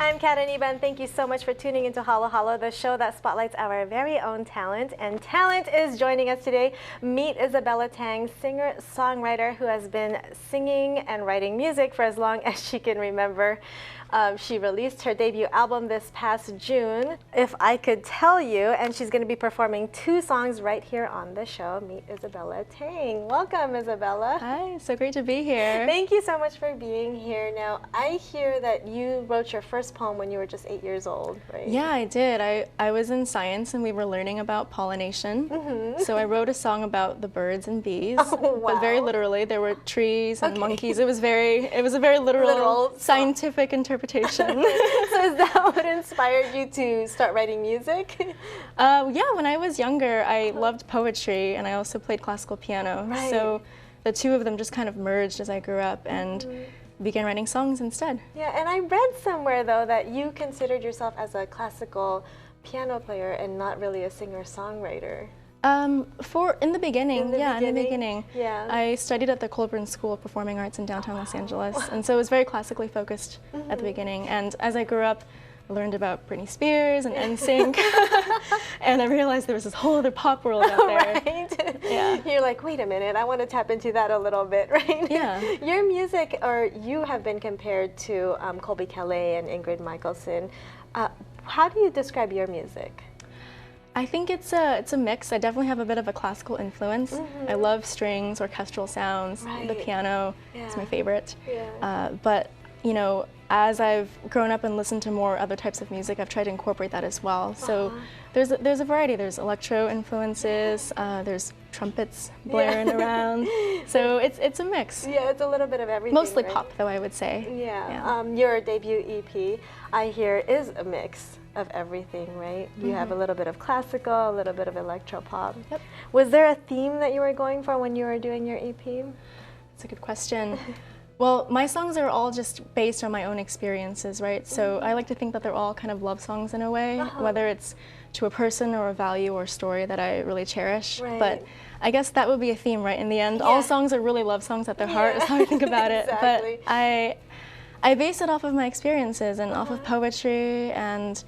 I'm Kat Iniba, and thank you so much for tuning into Halo Halo, the show that spotlights our very own talent. And talent is joining us today. Meet Isabella Tang, singer-songwriter who has been singing and writing music for as long as she can remember. She released her debut album this past June, If I Could Tell You, and she's going to be performing 2 songs right here on the show. Meet Isabella Tang. Welcome, Isabella. Hi, so great to be here. Thank you so much for being here. Now, I hear that you wrote your first poem when you were just 8 years old, right? Yeah, I did. I was in science and we were learning about pollination. So I wrote a song about the birds and bees. Oh, wow. But very literally, there were trees and monkeys. It was a very literal scientific interpretation. So is that what inspired you to start writing music? Yeah, when I was younger, I loved poetry and I also played classical piano. Right. So the two of them just kind of merged as I grew up and began writing songs instead. Yeah, and I read somewhere though that you considered yourself as a classical piano player and not really a singer-songwriter. In the beginning, Yeah. I studied at the Colburn School of Performing Arts in downtown Los Angeles, and so it was very classically focused at the beginning. And as I grew up, I learned about Britney Spears and NSYNC, and I realized there was this whole other pop world out there. Right? Yeah. You're like, wait a minute, I want to tap into that a little bit, right? Yeah. Your music, or you have been compared to Colby Calais and Ingrid Michaelson. How do you describe your music? I think it's a mix. I definitely have a bit of a classical influence. I love strings, orchestral sounds. The piano is my favorite. Yeah. But you know, as I've grown up and listened to more other types of music, I've tried to incorporate that as well. So there's a variety. There's electro influences. There's trumpets blaring around. So it's a mix. Yeah, it's a little bit of everything. Mostly right? pop, though, I would say. Yeah. Your debut EP, I hear, is a mix of everything, right? You have a little bit of classical, a little bit of electro pop. Yep. Was there a theme that you were going for when you were doing your EP? That's a good question. Well, my songs are all just based on my own experiences, right? So I like to think that they're all kind of love songs in a way, whether it's to a person or a value or story that I really cherish. Right. But I guess that would be a theme, right? In the end, all songs are really love songs at their heart, is how I think about it. Exactly. But I base it off of my experiences and off of poetry, and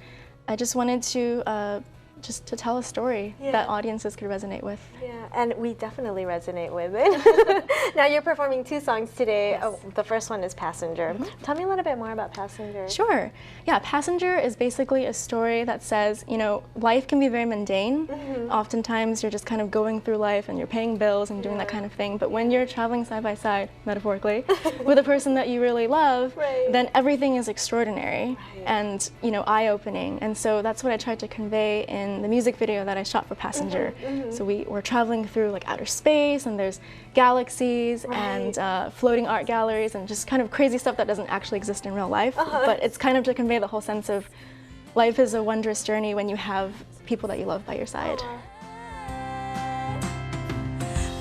I just wanted to just to tell a story that audiences could resonate with. Yeah, and we definitely resonate with it. Now you're performing 2 songs today. Yes. The first one is Passenger. Tell me a little bit more about Passenger. Sure. Yeah, Passenger is basically a story that says, you know, life can be very mundane. Oftentimes you're just kind of going through life and you're paying bills and doing that kind of thing. But when you're traveling side by side, metaphorically, with a person that you really love, then everything is extraordinary and, you know, eye-opening. And so that's what I tried to convey in the music video that I shot for Passenger. So we're traveling through like outer space, and there's galaxies and floating art galleries and just kind of crazy stuff that doesn't actually exist in real life. But it's kind of to convey the whole sense of life is a wondrous journey when you have people that you love by your side.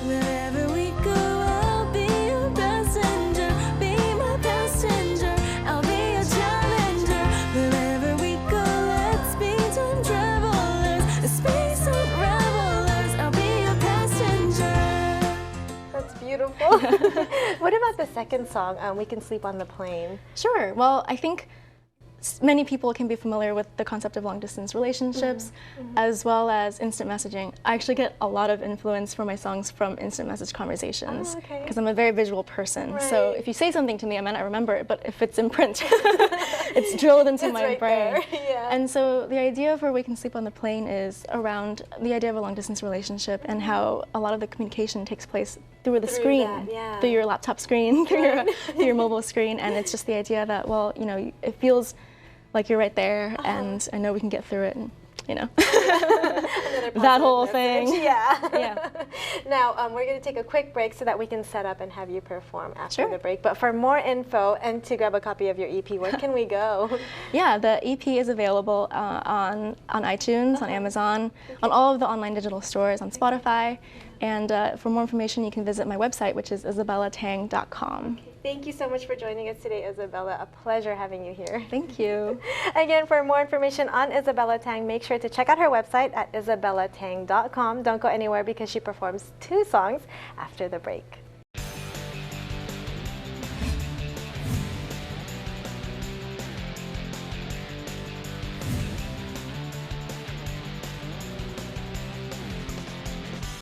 Wherever we go, I'll be your passenger. Be my passenger, I'll be your challenger. Wherever we go, let's be time travelers, space unravelers. I'll be your passenger. That's beautiful. What about the second song, We Can Sleep on the Plane? Sure. Well, I think many people can be familiar with the concept of long-distance relationships, as well as instant messaging. I actually get a lot of influence for my songs from instant message conversations, because I'm a very visual person. So if you say something to me, I might not remember it, but if it's in print, it's drilled into my brain. And so the idea for We Can Sleep on the Plane is around the idea of a long-distance relationship and how a lot of the communication takes place through the screen, through your laptop screen, through your mobile screen, and it's just the idea that, well, you know, it feels like you're right there, and I know we can get through it, and, you know, that whole thing. Yeah. Now, we're going to take a quick break so that we can set up and have you perform after the break. But for more info and to grab a copy of your EP, where can we go? Yeah, the EP is available on iTunes, on Amazon, on all of the online digital stores, on Spotify. And for more information, you can visit my website, which is isabellatang.com. Thank you so much for joining us today, Isabella. A pleasure having you here. Thank you. Again, for more information on Isabella Tang, make sure to check out her website at isabellatang.com. Don't go anywhere because she performs 2 songs after the break.